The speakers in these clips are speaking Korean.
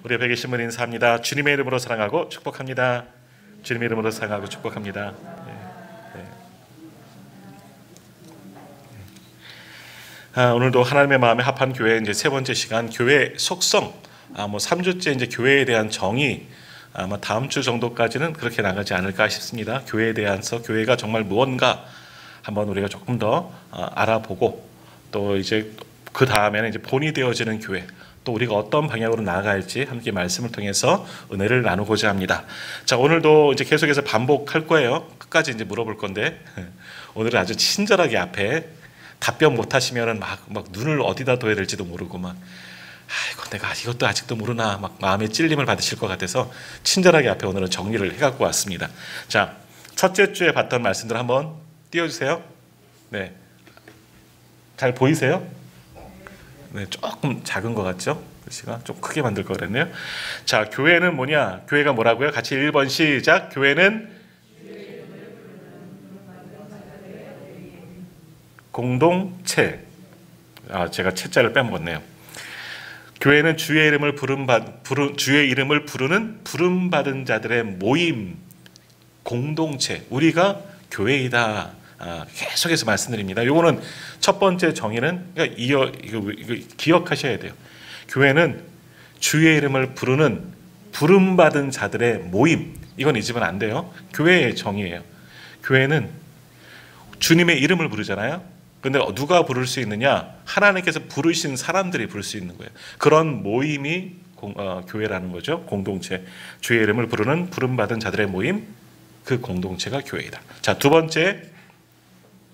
우리 옆에 계신 분 인사합니다. 주님의 이름으로 사랑하고 축복합니다. 주님의 이름으로 사랑하고 축복합니다. 오늘도 하나님의 마음에 합한 교회 이제 세 번째 시간 교회 속성. 3주째 이제 교회에 대한 정의 아마 다음 주 정도까지는 그렇게 나가지 않을까 싶습니다. 교회에 대해서 교회가 정말 무언가 한번 우리가 조금 더 알아보고 또 이제 그 다음에는 이제 본이 되어지는 교회. 또 우리가 어떤 방향으로 나아갈지 함께 말씀을 통해서 은혜를 나누고자 합니다. 자, 오늘도 이제 계속해서 반복할 거예요. 끝까지 이제 물어볼 건데 오늘은 아주 친절하게 앞에 답변 못 하시면은 막 눈을 어디다 둬야 될지도 모르고 아이고 내가 이것도 아직도 모르나 막 마음의 찔림을 받으실 것 같아서 친절하게 앞에 오늘은 정리를 해갖고 왔습니다. 자, 첫째 주에 봤던 말씀들 한번 띄워주세요. 네, 잘 보이세요? 네, 조금 작은 것 같죠? 글씨가 좀 크게 만들 걸 그랬네요. 자, 교회는 뭐냐? 교회가 뭐라고요? 같이 1번 시작. 교회는 공동체. 제가 채자를 빼먹었네요. 교회는 주의 이름을 부르는 부름받은 자들의 모임, 공동체. 우리가 교회이다. 계속해서 말씀드립니다. 요거는 첫 번째 정의는 이거 기억하셔야 돼요. 교회는 주의 이름을 부르는 부름받은 자들의 모임. 이건 잊으면 안 돼요. 교회의 정의예요. 교회는 주님의 이름을 부르잖아요. 근데 누가 부를 수 있느냐? 하나님께서 부르신 사람들이 부를 수 있는 거예요. 그런 모임이 교회라는 거죠. 공동체. 주의 이름을 부르는 부름받은 자들의 모임, 그 공동체가 교회이다. 자, 두 번째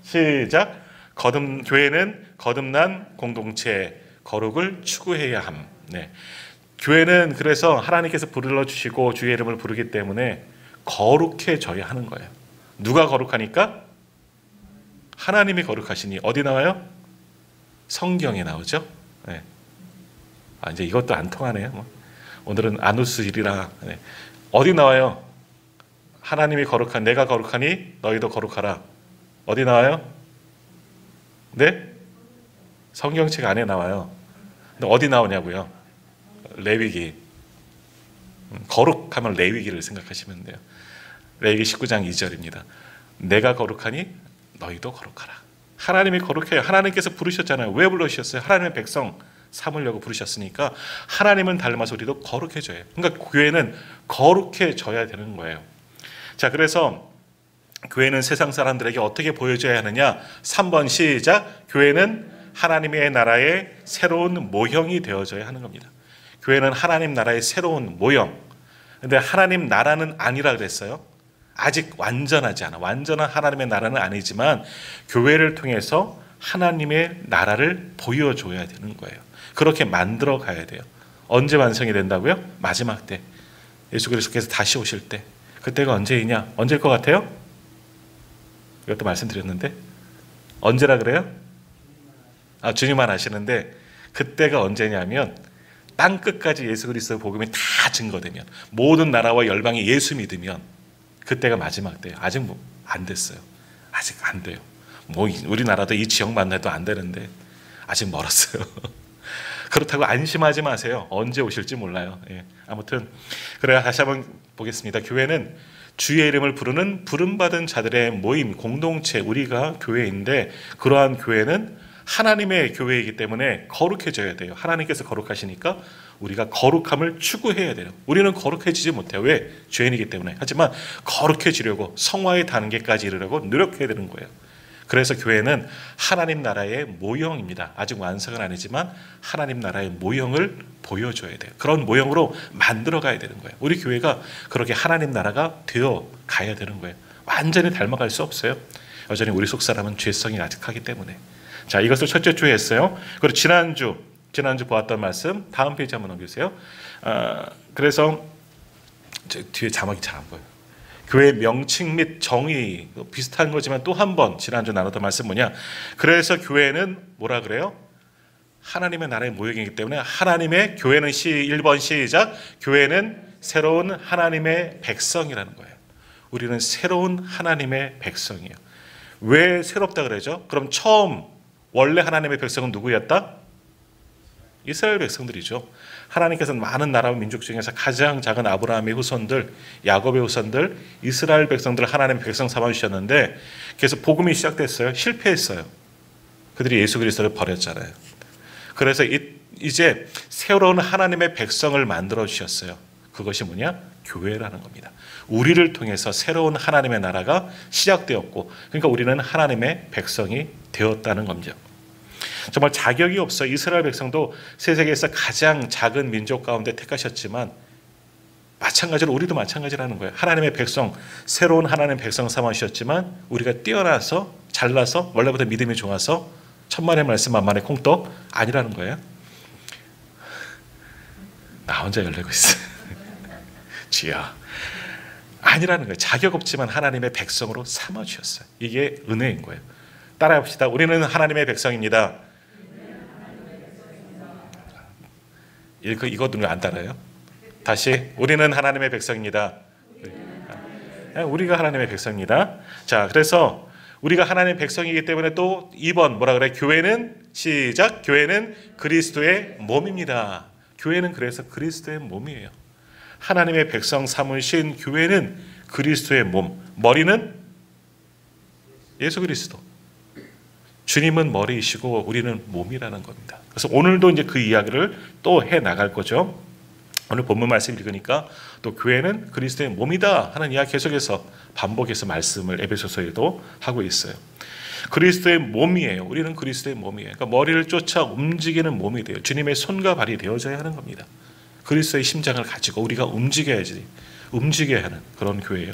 시작. 교회는 거듭난 공동체, 거룩을 추구해야 함. 네. 교회는 그래서 하나님께서 불러주시고 주의 이름을 부르기 때문에 거룩해져야 하는 거예요. 누가 거룩하니까? 하나님이 거룩하시니. 어디 나와요? 성경에 나오죠. 네. 이제 이것도 안 통하네요. 오늘은 아누스일이라. 네. 어디 나와요? 하나님이 거룩한, 내가 거룩하니 너희도 거룩하라. 어디 나와요? 네? 성경책 안에 나와요. 근데 어디 나오냐고요? 레위기. 거룩하면 레위기를 생각하시면 돼요. 레위기 19장 2절입니다. 내가 거룩하니 너희도 거룩하라. 하나님이 거룩해요. 하나님께서 부르셨잖아요. 왜 부르셨어요? 하나님의 백성 삼으려고 부르셨으니까 하나님은 닮아서 우리도 거룩해져요. 그러니까 교회는 거룩해져야 되는 거예요. 자, 그래서 교회는 세상 사람들에게 어떻게 보여줘야 하느냐? 3번 시작. 교회는 하나님의 나라의 새로운 모형이 되어져야 하는 겁니다. 교회는 하나님 나라의 새로운 모형. 근데 하나님 나라는 아니라 그랬어요. 아직 완전하지 않아. 완전한 하나님의 나라는 아니지만 교회를 통해서 하나님의 나라를 보여줘야 되는 거예요. 그렇게 만들어 가야 돼요. 언제 완성이 된다고요? 마지막 때. 예수 그리스도께서 다시 오실 때. 그때가 언제이냐? 언제일 것 같아요? 이것도 말씀드렸는데 언제라 그래요? 주님만 아시는데 그때가 언제냐면 땅 끝까지 예수 그리스도의 복음이 다 증거되면 모든 나라와 열방이 예수 믿으면 그때가 마지막 때예요. 아직 안 됐어요. 아직 안 돼요. 우리나라도 이 지역만 해도 안 되는데 아직 멀었어요. 그렇다고 안심하지 마세요. 언제 오실지 몰라요. 예. 아무튼 그래 다시 한번 보겠습니다. 교회는 주의 이름을 부르는 부름받은 자들의 모임, 공동체, 우리가 교회인데 그러한 교회는 하나님의 교회이기 때문에 거룩해져야 돼요. 하나님께서 거룩하시니까 우리가 거룩함을 추구해야 돼요. 우리는 거룩해지지 못해요. 왜? 죄인이기 때문에. 하지만 거룩해지려고 성화의 단계까지 이르려고 노력해야 되는 거예요. 그래서 교회는 하나님 나라의 모형입니다. 아직 완성은 아니지만 하나님 나라의 모형을 보여줘야 돼요. 그런 모형으로 만들어 가야 되는 거예요. 우리 교회가 그렇게 하나님 나라가 되어 가야 되는 거예요. 완전히 닮아갈 수 없어요. 여전히 우리 속 사람은 죄성이 아직하기 때문에. 자, 이것을 첫째 주에 했어요. 그리고 지난주 보았던 말씀 다음 페이지 한번 넘겨주세요. 그래서 뒤에 자막이 잘 안 보여요. 교회 명칭 및 정의 비슷한 거지만 또 한 번 지난주 나눴던 말씀 뭐냐? 그래서 교회는 뭐라 그래요? 하나님의 나라의 모형이기 때문에 하나님의 교회는 1번 시작. 교회는 새로운 하나님의 백성이라는 거예요. 우리는 새로운 하나님의 백성이에요. 왜 새롭다 그러죠? 그럼 처음 원래 하나님의 백성은 누구였다? 이스라엘 백성들이죠. 하나님께서는 많은 나라와 민족 중에서 가장 작은 아브라함의 후손들, 야곱의 후손들, 이스라엘 백성들을 하나님의 백성 삼아주셨는데 그래서 복음이 시작됐어요. 실패했어요. 그들이 예수 그리스도를 버렸잖아요. 그래서 이제 새로운 하나님의 백성을 만들어 주셨어요. 그것이 뭐냐? 교회라는 겁니다. 우리를 통해서 새로운 하나님의 나라가 시작되었고, 그러니까 우리는 하나님의 백성이 되었다는 겁니다. 정말 자격이 없어. 이스라엘 백성도 세계에서 가장 작은 민족 가운데 택하셨지만 마찬가지로 우리도 마찬가지라는 거예요. 하나님의 백성, 새로운 하나님의 백성 삼으셨지만 우리가 뛰어나서 잘나서 원래부터 믿음이 좋아서 천만의 말씀 만만의 콩떡 아니라는 거예요. 나 혼자 열내고 있어. 주야. 아니라는 거예요. 자격 없지만 하나님의 백성으로 삼아주셨어요. 이게 은혜인 거예요. 따라해 봅시다. 우리는 하나님의 백성입니다. 이거 누구 안 따라요? 다시. 우리는 하나님의 백성입니다. 우리가 하나님의 백성입니다. 자, 그래서 우리가 하나님의 백성이기 때문에 또 2번 뭐라 그래? 교회는 시작. 교회는 그리스도의 몸입니다. 교회는 그래서 그리스도의 몸이에요. 하나님의 백성 삼으신 교회는 그리스도의 몸. 머리는 예수 그리스도. 주님은 머리이시고 우리는 몸이라는 겁니다. 그래서 오늘도 이제 그 이야기를 또 해 나갈 거죠. 오늘 본문 말씀 읽으니까 또 교회는 그리스도의 몸이다 하는 이야기 계속해서 반복해서 말씀을 에베소서에도 하고 있어요. 그리스도의 몸이에요. 우리는 그리스도의 몸이에요. 그러니까 머리를 쫓아 움직이는 몸이 돼요. 주님의 손과 발이 되어져야 하는 겁니다. 그리스도의 심장을 가지고 우리가 움직여야 하는 그런 교회예요.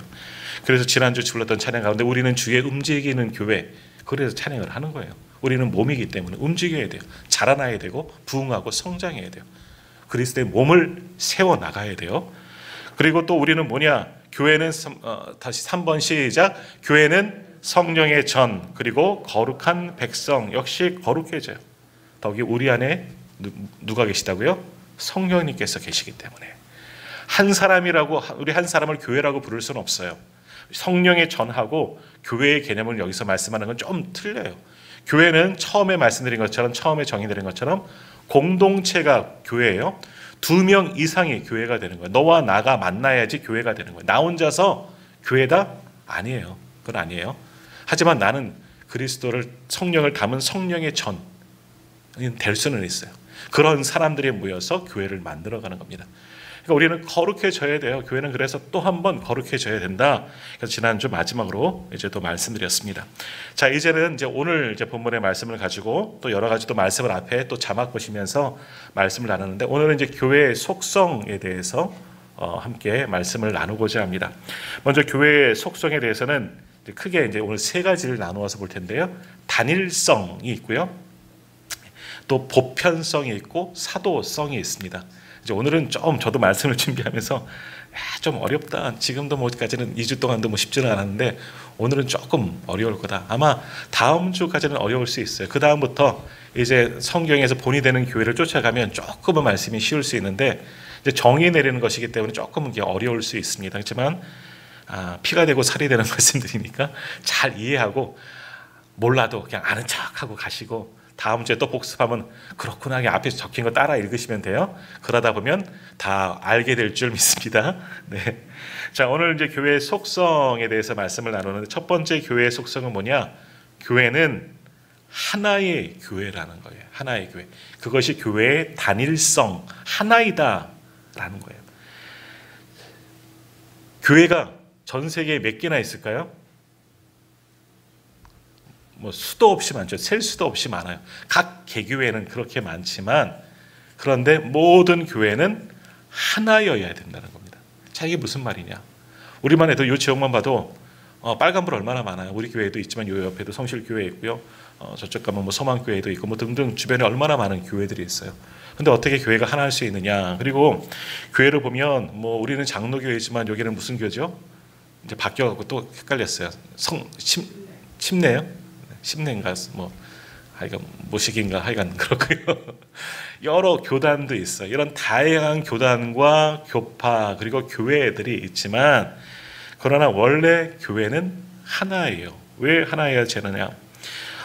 그래서 지난주 불렀던 찬양 가운데 우리는 주의 움직이는 교회, 그래서 찬양을 하는 거예요. 우리는 몸이기 때문에 움직여야 돼요. 자라나야 되고 부흥하고 성장해야 돼요. 그리스도의 몸을 세워나가야 돼요. 그리고 또 우리는 뭐냐? 교회는 다시 3번 시작. 교회는 성령의 전 그리고 거룩한 백성, 역시 거룩해져요. 더욱이 우리 안에 누가 계시다고요? 성령님께서 계시기 때문에 한 사람이라고, 우리 한 사람을 교회라고 부를 수는 없어요. 성령의 전하고 교회의 개념을 여기서 말씀하는 건 좀 틀려요. 교회는 처음에 말씀드린 것처럼, 처음에 정의드린 것처럼 공동체가 교회예요. 2명 이상이 교회가 되는 거예요. 너와 나가 만나야지 교회가 되는 거예요. 나 혼자서 교회다? 아니에요. 그건 아니에요. 하지만 나는 그리스도를, 성령을 담은 성령의 전 될 수는 있어요. 그런 사람들이 모여서 교회를 만들어가는 겁니다. 그러니까 우리는 거룩해져야 돼요. 교회는 그래서 또 한 번 거룩해져야 된다. 그래서 지난주 마지막으로 이제 또 말씀드렸습니다. 자, 이제는 이제 오늘 이제 본문의 말씀을 가지고 또 여러 가지 또 말씀을 앞에 또 자막 보시면서 말씀을 나누는데, 오늘은 이제 교회의 속성에 대해서 함께 말씀을 나누고자 합니다. 먼저 교회의 속성에 대해서는 크게 이제 오늘 3가지를 나누어서 볼 텐데요. 단일성이 있고요. 또 보편성이 있고 사도성이 있습니다. 이제 오늘은 좀 저도 말씀을 준비하면서 좀 어렵다. 지금도 뭐까지는 2주 동안도 뭐 쉽지는 않았는데 오늘은 조금 어려울 거다. 아마 다음 주까지는 어려울 수 있어요. 그 다음부터 이제 성경에서 본이 되는 교회를 쫓아가면 조금은 말씀이 쉬울 수 있는데, 이제 정의 내리는 것이기 때문에 조금은 어려울 수 있습니다. 그렇지만 피가 되고 살이 되는 말씀들이니까 잘 이해하고 몰라도 그냥 아는 척하고 가시고, 다음 주에 또 복습하면 그렇구나, 앞에 적힌 거 따라 읽으시면 돼요. 그러다 보면 다 알게 될 줄 믿습니다. 네. 자, 오늘 이제 교회의 속성에 대해서 말씀을 나누는데, 첫 번째 교회의 속성은 뭐냐? 교회는 하나의 교회라는 거예요. 하나의 교회. 그것이 교회의 단일성, 하나이다라는 거예요. 교회가 전 세계에 몇 개나 있을까요? 뭐 수도 없이 많죠. 셀 수도 없이 많아요. 각 개교회는 그렇게 많지만, 그런데 모든 교회는 하나여야 된다는 겁니다. 자, 이게 무슨 말이냐? 우리만 해도 이 지역만 봐도 빨간불 얼마나 많아요. 우리 교회도 있지만 요 옆에도 성실교회 있고요. 저쪽 가면 뭐 소망교회도 있고 뭐 등등 주변에 얼마나 많은 교회들이 있어요. 근데 어떻게 교회가 하나일 수 있느냐? 그리고 교회를 보면 뭐 우리는 장로교회지만 여기는 무슨 교회죠? 이제 바뀌어갖고 또 헷갈렸어요. 침례요? 심내인가 뭐 하여간 모식인가 하여간 그렇고요. 여러 교단도 있어요. 이런 다양한 교단과 교파 그리고 교회들이 있지만, 그러나 원래 교회는 하나예요. 왜 하나여야 되느냐?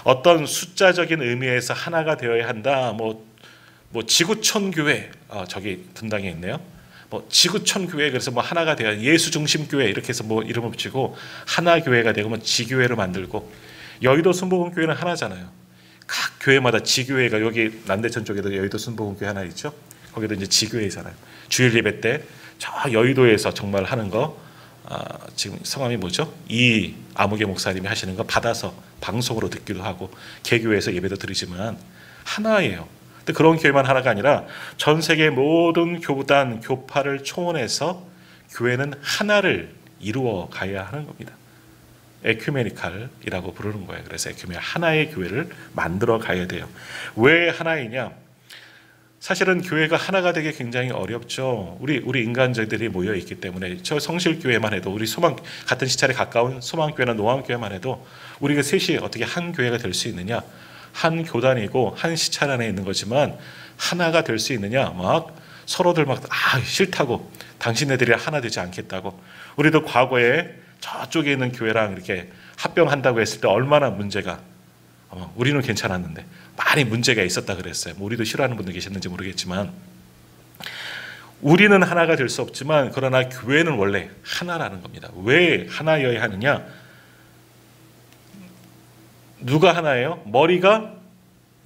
어떤 숫자적인 의미에서 하나가 되어야 한다. 뭐 뭐 지구촌 교회, 저기 분당에 있네요. 뭐 지구촌 교회, 그래서 뭐 하나가 돼야 예수 중심 교회 이렇게 해서 뭐 이름을 붙이고 하나 교회가 되고 뭐 지교회를 만들고, 여의도 순복음 교회는 하나잖아요. 각 교회마다 지교회가, 여기 남대천 쪽에도 여의도 순복음 교회 하나 있죠. 거기도 이제 지교회잖아요. 주일 예배 때 저 여의도에서 정말 하는 거, 지금 성함이 뭐죠? 이 아무개 목사님이 하시는 거 받아서 방송으로 듣기도 하고 개교회에서 예배도 드리지만 하나예요. 근데 그런 교회만 하나가 아니라 전 세계 모든 교단, 교파를 총원해서 교회는 하나를 이루어 가야 하는 겁니다. 에큐메니칼이라고 부르는 거예요. 그래서 에큐메, 하나의 교회를 만들어 가야 돼요. 왜 하나이냐? 사실은 교회가 하나가 되기 굉장히 어렵죠. 우리 인간들이 모여 있기 때문에. 저 성실교회만 해도, 우리 소망, 같은 시찰에 가까운 소망교회나 노암교회만 해도 우리가 셋이 어떻게 한 교회가 될 수 있느냐? 한 교단이고 한 시찰 안에 있는 거지만 하나가 될 수 있느냐? 막 서로들 막 싫다고, 당신네들이 하나 되지 않겠다고. 우리도 과거에 저쪽에 있는 교회랑 이렇게 합병한다고 했을 때 얼마나 문제가, 우리는 괜찮았는데 많이 문제가 있었다 그랬어요. 뭐 우리도 싫어하는 분들 계셨는지 모르겠지만, 우리는 하나가 될 수 없지만 그러나 교회는 원래 하나라는 겁니다. 왜 하나여야 하느냐? 누가 하나예요? 머리가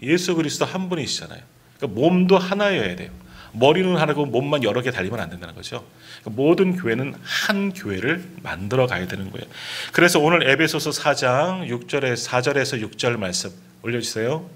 예수 그리스도 한 분이시잖아요. 그러니까 몸도 하나여야 돼요. 머리는 하나고 몸만 여러 개 달리면 안 된다는 거죠. 그러니까 모든 교회는 한 교회를 만들어 가야 되는 거예요. 그래서 오늘 에베소서 4장 4절에서 6절 말씀 올려주세요.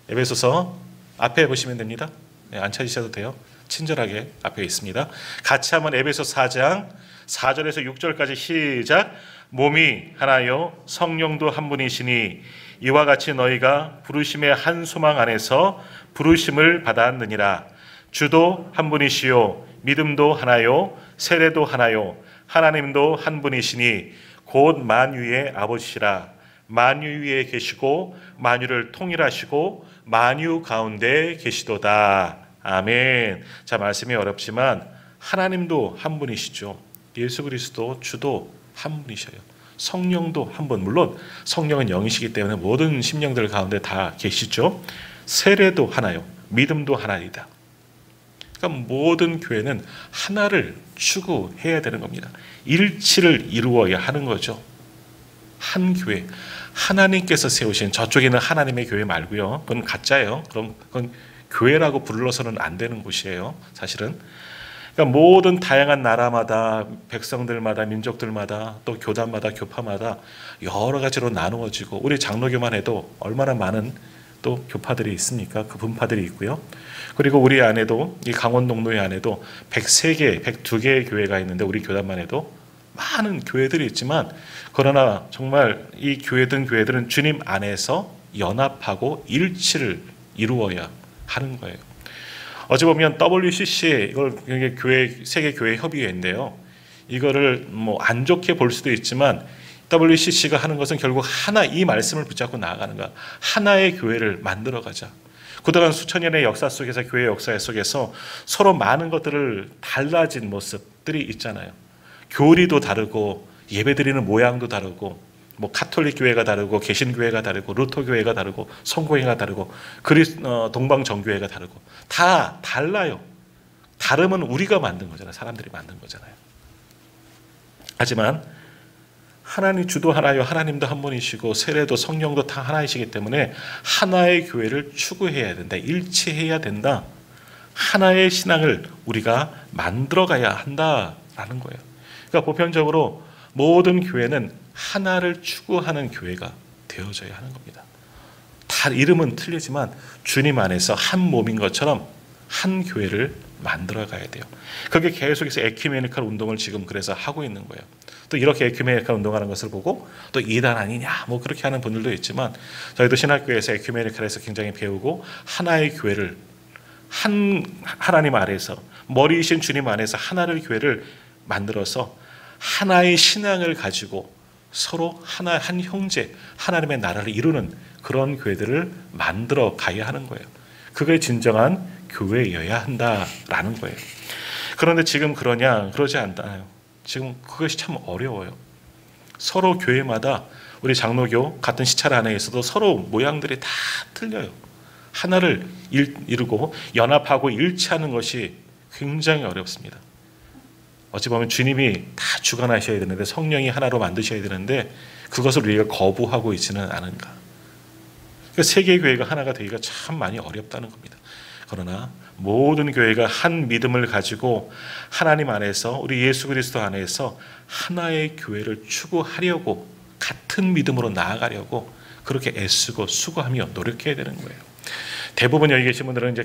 에베소서 앞에 보시면 됩니다. 네, 안 찾으셔도 돼요. 친절하게 앞에 있습니다. 같이 한번 에베소 4장 4절에서 6절까지 시작. 몸이 하나요 성령도 한 분이시니 이와 같이 너희가 부르심의 한 소망 안에서 부르심을 받았느니라. 주도 한 분이시요 믿음도 하나요 세례도 하나요 하나님도 한 분이시니 곧 만유의 아버지시라. 만유 위에 계시고 만유를 통일하시고 만유 가운데 계시도다. 아멘. 자, 말씀이 어렵지만 하나님도 한 분이시죠. 예수 그리스도 주도 한 분이셔요. 성령도 한 분, 물론 성령은 영이시기 때문에 모든 심령들 가운데 다 계시죠. 세례도 하나요 믿음도 하나이다. 그러니까 모든 교회는 하나를 추구해야 되는 겁니다. 일치를 이루어야 하는 거죠. 한 교회, 하나님께서 세우신, 저쪽에 있는 하나님의 교회 말고요. 그건 가짜예요. 그건 교회라고 불러서는 안 되는 곳이에요. 사실은. 그러니까 모든 다양한 나라마다, 백성들마다, 민족들마다, 또 교단마다, 교파마다 여러 가지로 나누어지고, 우리 장로교만 해도 얼마나 많은 또 교파들이 있습니까? 그 분파들이 있고요. 그리고 우리 안에도, 이 강원동로회 안에도 103개, 102개의 교회가 있는데 우리 교단만 해도 많은 교회들이 있지만, 그러나 정말 이 교회들은 주님 안에서 연합하고 일치를 이루어야 하는 거예요. 어찌 보면 WCC, 이걸 세계 교회 협의회인데요. 이거를 뭐 안 좋게 볼 수도 있지만 WCC가 하는 것은 결국 하나, 이 말씀을 붙잡고 나아가는 거야. 하나의 교회를 만들어 가자. 그동안 수천 년의 역사 속에서, 교회 역사 속에서 서로 많은 것들을 달라진 모습들이 있잖아요. 교리도 다르고 예배드리는 모양도 다르고, 뭐 카톨릭 교회가 다르고 개신교회가 다르고 루터 교회가 다르고 성공회가 다르고 동방정교회가 다르고 다 달라요. 다름은 우리가 만든 거잖아요. 사람들이 만든 거잖아요. 하지만 하나님 주도 하나요 하나님도 한 분이시고 세례도 성령도 다 하나이시기 때문에 하나의 교회를 추구해야 된다. 일치해야 된다. 하나의 신앙을 우리가 만들어가야 한다라는 거예요. 그러니까 보편적으로 모든 교회는 하나를 추구하는 교회가 되어져야 하는 겁니다. 다 이름은 틀리지만 주님 안에서 한 몸인 것처럼 한 교회를 만들어 가야 돼요. 그게 계속해서 에큐메니칼 운동을 지금 그래서 하고 있는 거예요. 또 이렇게 에큐메니칼 운동하는 것을 보고 또 이단 아니냐 뭐 그렇게 하는 분들도 있지만, 저희도 신학교에서 에큐메니칼에서 굉장히 배우고 하나의 교회를, 하나님 아래서, 머리이신 주님 안에서 하나를 교회를 만들어서 하나의 신앙을 가지고 서로 한 형제, 하나님의 나라를 이루는 그런 교회들을 만들어 가야 하는 거예요. 그게 진정한 교회여야 한다라는 거예요. 그런데 지금 그러냐? 그러지 않나요? 지금 그것이 참 어려워요. 서로 교회마다, 우리 장로교 같은 시찰 안에 있어도 서로 모양들이 다 틀려요. 하나를 이루고 연합하고 일치하는 것이 굉장히 어렵습니다. 어찌 보면 주님이 다 주관하셔야 되는데, 성령이 하나로 만드셔야 되는데 그것을 우리가 거부하고 있지는 않은가. 그러니까 세계 교회가 하나가 되기가 참 많이 어렵다는 겁니다. 그러나 모든 교회가 한 믿음을 가지고 하나님 안에서, 우리 예수 그리스도 안에서 하나의 교회를 추구하려고, 같은 믿음으로 나아가려고 그렇게 애쓰고 수고하며 노력해야 되는 거예요. 대부분 여기 계신 분들은 이제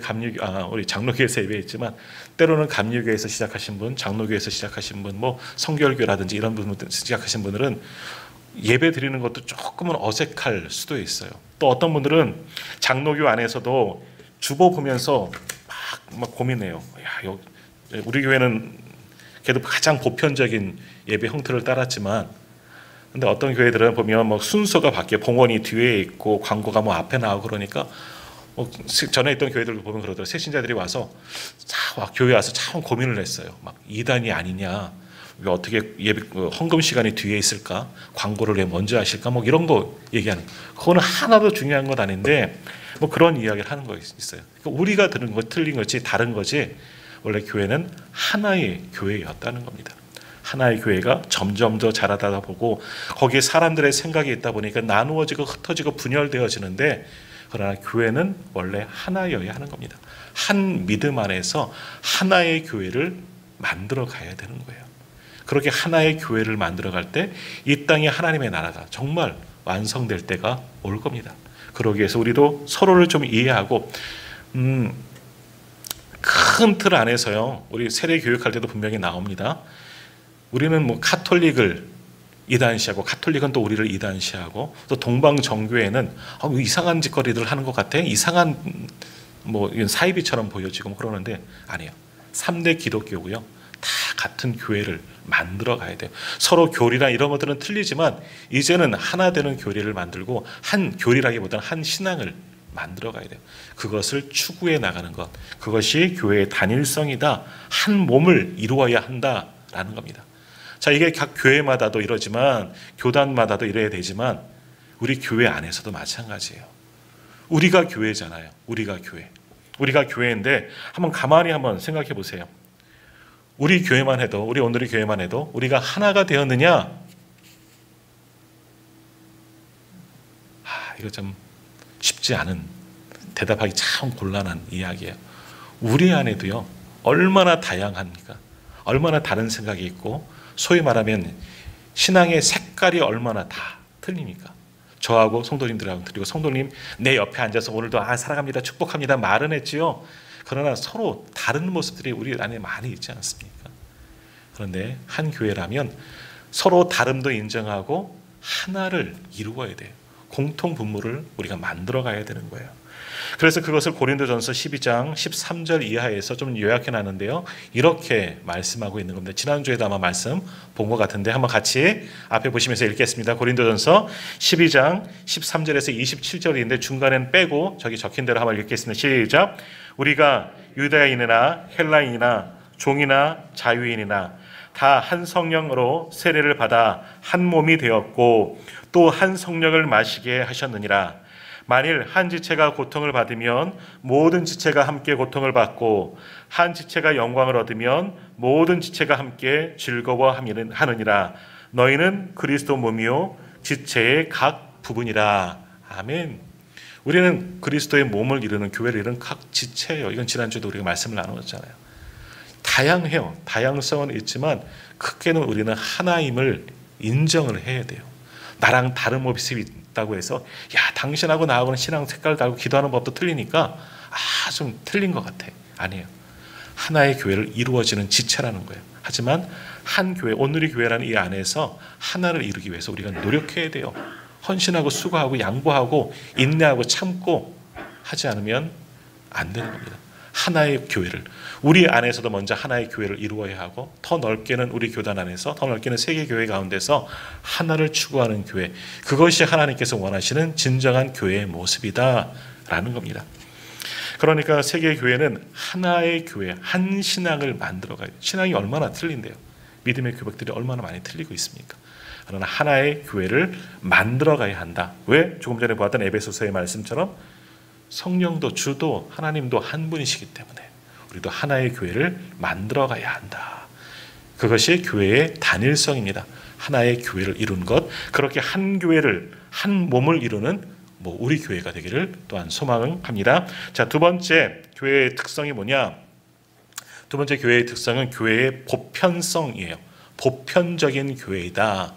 우리 장로교에서 예배했지만, 때로는 감리교에서 시작하신 분, 장로교에서 시작하신 분, 뭐 성결교라든지 이런 분들 시작하신 분들은 예배 드리는 것도 조금은 어색할 수도 있어요. 또 어떤 분들은 장로교 안에서도 주보 보면서 막 고민해요. 야, 우리 교회는 그래도 가장 보편적인 예배 형태를 따랐지만, 근데 어떤 교회들은 보면 뭐 순서가 바뀌어, 봉헌이 뒤에 있고 광고가 뭐 앞에 나오고, 그러니까 전에 있던 교회들 보면 그러더라고요. 새신자들이 와서 교회 와서 참 고민을 했어요. 막 이단이 아니냐, 왜 어떻게 예배 헌금 시간이 뒤에 있을까, 광고를 왜 먼저 하실까, 뭐 이런 거 얘기하는 거. 그거는 하나도 중요한 것 아닌데 뭐 그런 이야기를 하는 거 있어요. 그러니까 우리가 들은 거 틀린 거지 다른 거지, 원래 교회는 하나의 교회였다는 겁니다. 하나의 교회가 점점 더 자라다 보고 거기에 사람들의 생각이 있다 보니까 나누어지고 흩어지고 분열되어지는데, 그러나 교회는 원래 하나여야 하는 겁니다. 한 믿음 안에서 하나의 교회를 만들어 가야 되는 거예요. 그렇게 하나의 교회를 만들어 갈 때 이 땅에 하나님의 나라가 정말 완성될 때가 올 겁니다. 그러기 위해서 우리도 서로를 좀 이해하고, 큰 틀 안에서요, 우리 세례 교육할 때도 분명히 나옵니다. 우리는 뭐 카톨릭을 이단시하고, 카톨릭은 또 우리를 이단시하고, 또 동방정교회는 이상한 짓거리들 하는 것 같아, 이상한 뭐 사이비처럼 보여지고 그러는데 아니에요. 3대 기독교고요. 다 같은 교회를 만들어 가야 돼요. 서로 교리나 이런 것들은 틀리지만 이제는 하나 되는 교리를 만들고, 한 교리라기보다는 한 신앙을 만들어 가야 돼요. 그것을 추구해 나가는 것, 그것이 교회의 단일성이다. 한 몸을 이루어야 한다라는 겁니다. 자, 이게 각 교회마다도 이러지만, 교단마다도 이래야 되지만, 우리 교회 안에서도 마찬가지예요. 우리가 교회잖아요. 우리가 교회인데 한번 가만히 한번 생각해 보세요. 우리 교회만 해도, 우리 오늘의 교회만 해도 우리가 하나가 되었느냐? 이거 좀 쉽지 않은, 대답하기 참 곤란한 이야기예요. 우리 안에도요, 얼마나 다양합니까? 얼마나 다른 생각이 있고, 소위 말하면 신앙의 색깔이 얼마나 다 틀립니까? 저하고 성도님들하고 틀리고, 성도님 내 옆에 앉아서 오늘도 사랑합니다, 축복합니다 말은 했지요. 그러나 서로 다른 모습들이 우리 안에 많이 있지 않습니까? 그런데 한 교회라면 서로 다름도 인정하고 하나를 이루어야 돼요. 공통 분모를 우리가 만들어 가야 되는 거예요. 그래서 그것을 고린도전서 12장 13절 이하에서 좀 요약해 놨는데요, 이렇게 말씀하고 있는 겁니다. 지난주에도 아마 말씀 본 것 같은데 한번 같이 앞에 보시면서 읽겠습니다. 고린도전서 12장 13절에서 27절인데 중간엔 빼고 저기 적힌 대로 한번 읽겠습니다. 시작. 우리가 유다인이나 헬라인이나 종이나 자유인이나 다 한 성령으로 세례를 받아 한 몸이 되었고, 또 한 성령을 마시게 하셨느니라. 만일 한 지체가 고통을 받으면 모든 지체가 함께 고통을 받고, 한 지체가 영광을 얻으면 모든 지체가 함께 즐거워하느니라. 너희는 그리스도 몸이요 지체의 각 부분이라. 아멘. 우리는 그리스도의 몸을 이루는, 교회를 이루는 각 지체예요. 이건 지난주에도 우리가 말씀을 나누었잖아요. 다양해요. 다양성은 있지만 크게는 우리는 하나임을 인정을 해야 돼요. 나랑 다른 모습이 있다고 해서 당신하고 나하고는 신앙 색깔 다르고 기도하는 법도 틀리니까 좀 틀린 것 같아. 아니에요. 하나의 교회를 이루어지는 지체라는 거예요. 하지만 한 교회, 오늘의 교회라는 이 안에서 하나를 이루기 위해서 우리가 노력해야 돼요. 헌신하고 수고하고 양보하고 인내하고 참고 하지 않으면 안 되는 겁니다. 하나의 교회를, 우리 안에서도 먼저 하나의 교회를 이루어야 하고, 더 넓게는 우리 교단 안에서, 더 넓게는 세계 교회 가운데서 하나를 추구하는 교회, 그것이 하나님께서 원하시는 진정한 교회의 모습이다라는 겁니다. 그러니까 세계 교회는 하나의 교회, 한 신앙을 만들어가야 돼요. 신앙이 얼마나 틀린데요. 믿음의 교백들이 얼마나 많이 틀리고 있습니까? 그러나 하나의 교회를 만들어가야 한다. 왜? 조금 전에 보았던 에베소서의 말씀처럼 성령도 주도 하나님도 한 분이시기 때문에 우리도 하나의 교회를 만들어 가야 한다. 그것이 교회의 단일성입니다. 하나의 교회를 이룬 것, 그렇게 한 교회를, 한 몸을 이루는 우리 교회가 되기를 또한 소망합니다. 자, 두 번째 교회의 특성이 뭐냐? 두 번째 교회의 특성은 교회의 보편성이에요. 보편적인 교회이다.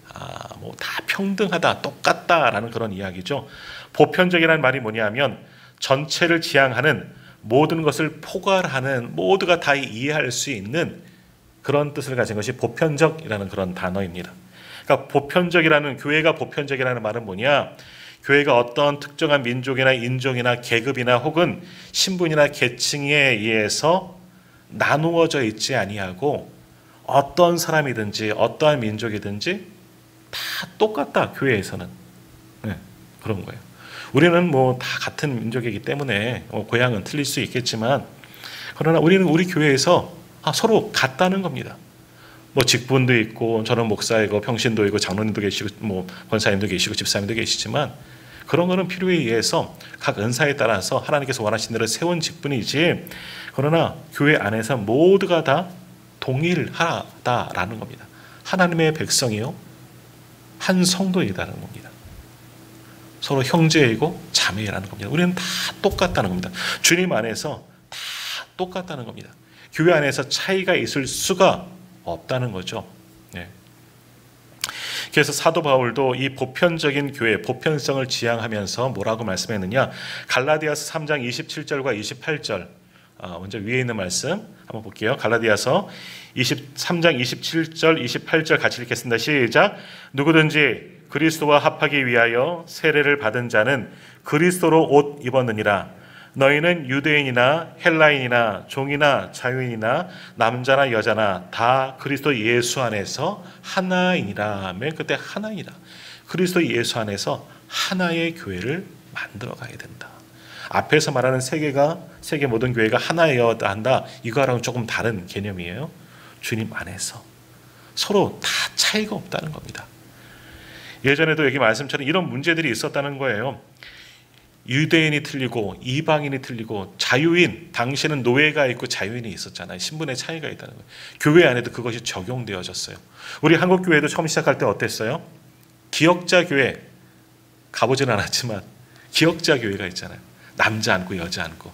다 평등하다, 똑같다라는 그런 이야기죠. 보편적이라는 말이 뭐냐면 전체를 지향하는, 모든 것을 포괄하는, 모두가 다 이해할 수 있는 그런 뜻을 가진 것이 보편적이라는 그런 단어입니다. 그러니까 보편적이라는, 교회가 보편적이라는 말은 뭐냐? 교회가 어떤 특정한 민족이나 인종이나 계급이나 혹은 신분이나 계층에 의해서 나누어져 있지 아니하고 어떤 사람이든지 어떠한 민족이든지 다 똑같다. 교회에서는 그런 거예요. 우리는 다 같은 민족이기 때문에 고향은 틀릴 수 있겠지만, 그러나 우리는 우리 교회에서 서로 같다는 겁니다. 직분도 있고, 저는 목사이고 평신도 있고 장로님도 계시고 권사님도 계시고 집사님도 계시지만, 그런 거는 필요에 의해서 각 은사에 따라서 하나님께서 원하신 대로 세운 직분이지, 그러나 교회 안에서 모두가 다 동일하다라는 겁니다. 하나님의 백성이요, 한 성도이다는 겁니다. 서로 형제이고 자매라는 겁니다. 우리는 다 똑같다는 겁니다. 주님 안에서 다 똑같다는 겁니다. 교회 안에서 차이가 있을 수가 없다는 거죠. 그래서 사도 바울도 이 보편적인 교회, 보편성을 지향하면서 뭐라고 말씀했느냐? 갈라디아서 3장 27절과 28절, 먼저 위에 있는 말씀 한번 볼게요. 갈라디아서 3장 27절, 28절 같이 읽겠습니다. 시작. 누구든지 그리스도와 합하기 위하여 세례를 받은 자는 그리스도로 옷 입었느니라. 너희는 유대인이나 헬라인이나 종이나 자유인이나 남자나 여자나 다 그리스도 예수 안에서 하나이니라. 맨 끝에 하나이니라. 그리스도 예수 안에서 하나의 교회를 만들어 가야 된다. 앞에서 말하는 세계 모든 교회가 하나여야 한다, 이거랑 조금 다른 개념이에요. 주님 안에서 서로 다 차이가 없다는 겁니다. 예전에도 여기 말씀처럼 이런 문제들이 있었다는 거예요. 유대인이 틀리고 이방인이 틀리고 자유인, 당시에는 노예가 있고 자유인이 있었잖아요. 신분의 차이가 있다는 거예요. 교회 안에도 그것이 적용되어졌어요. 우리 한국교회도 처음 시작할 때 어땠어요? 기역자 교회, 가보진 않았지만 기역자 교회가 있잖아요. 남자 앉고 여자 앉고.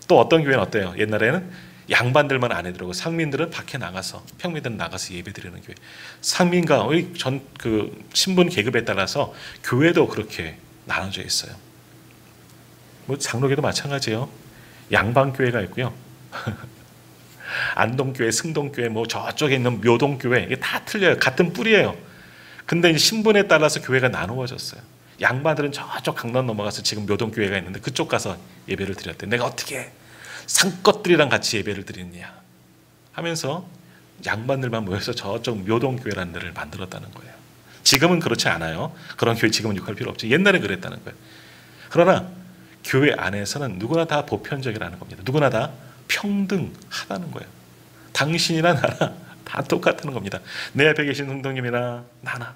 또 어떤 교회는 어때요? 옛날에는 양반들만 안에 들어오고 상민들은 밖에 나가서, 평민들은 나가서 예배드리는 교회. 상민과 신분 계급에 따라서 교회도 그렇게 나눠져 있어요. 장로교도 마찬가지예요. 양방교회가 있고요. 안동교회, 승동교회, 저쪽에 있는 묘동교회, 이게 다 틀려요. 같은 뿌리예요. 근데 이제 신분에 따라서 교회가 나누어졌어요. 양반들은 저쪽 강남 넘어가서 지금 묘동교회가 있는데 그쪽 가서 예배를 드렸대. 내가 어떻게 상것들이랑 같이 예배를 드리느냐 하면서 양반들만 모여서 저쪽 묘동교회라는 데를 만들었다는 거예요. 지금은 그렇지 않아요. 그런 교회 지금은 욕할 필요 없지. 옛날에 그랬다는 거예요. 그러나 교회 안에서는 누구나 다 보편적이라는 겁니다. 누구나 다 평등하다는 거예요. 당신이나 나나 다 똑같다는 겁니다. 내 앞에 계신 성도님이나 나나,